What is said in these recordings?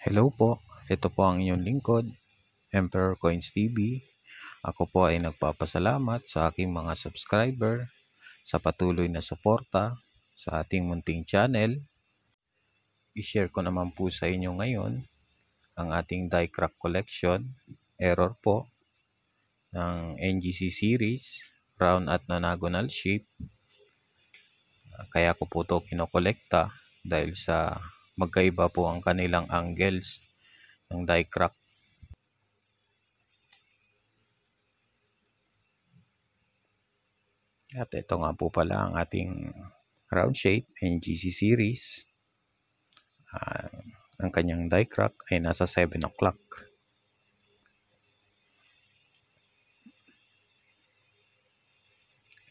Hello po, ito po ang inyong lingkod, Emperor Coins TV. Ako po ay nagpapasalamat sa aking mga subscriber sa patuloy na suporta sa ating munting channel. I-share ko naman po sa inyo ngayon ang ating die crack collection, error po, ng NGC series, round at nonagonal shape. Kaya ko po ito kinokolekta dahil sa magkaiba po ang kanilang angles ng die crack. At ito nga po pala ang ating round shape NGC series. Ang kanyang die crack ay nasa 7 o'clock.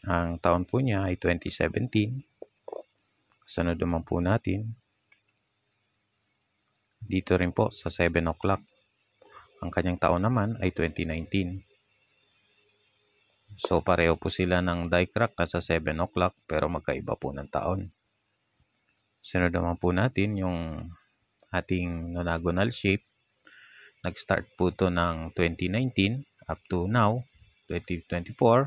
Ang taon po niya ay 2017. Kasunod naman po natin dito rin po sa 7 o'clock. Ang kanyang taon naman ay 2019. So pareho po sila ng die crack nasa 7 o'clock pero magkaiba po ng taon. Sunod naman po natin yung ating nonagonal shape. Nag-start po ito ng 2019 up to now, 2024.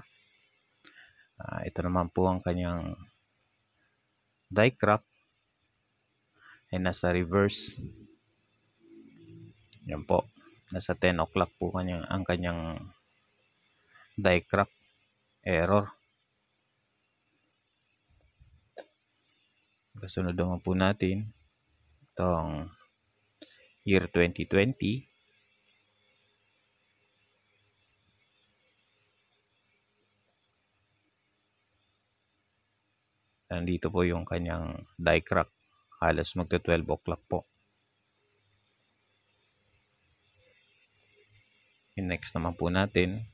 Ito naman po ang kanyang die crack ay nasa reverse. Yan po. Nasa 10 o'clock po ang kanyang die crack error. Kasunod naman po natin itong year 2020. Nandito po yung kanyang die crack. Halos magto 12 o'clock po. Yung next naman po natin,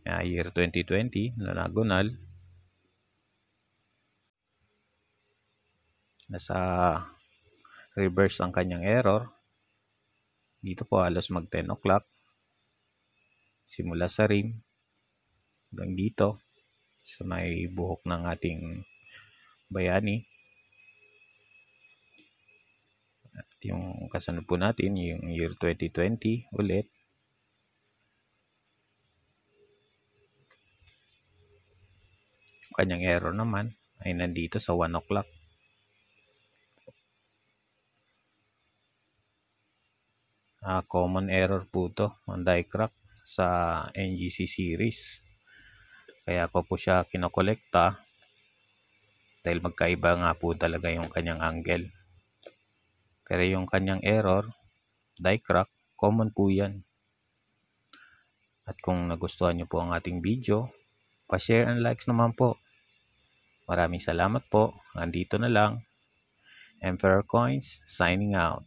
year 2020, nonagonal. Nasa reverse ang kanyang error. Dito po halos mag 10 o'clock. Simula sa rim hanggang dito sa may buhok ng ating bayani. At yung kasunod po natin, yung year 2020 ulit. Kanyang error naman ay nandito sa 1 o'clock. Common error po ito ang die crack sa NGC series. Kaya ko po siya kinokolekta dahil magkaiba nga po talaga yung kanyang angle. Pero yung kanyang error, die crack, common po yan. At kung nagustuhan nyo po ang ating video, pa-share and likes naman po. Maraming salamat po. Nandito na lang. Emperor Coins signing out.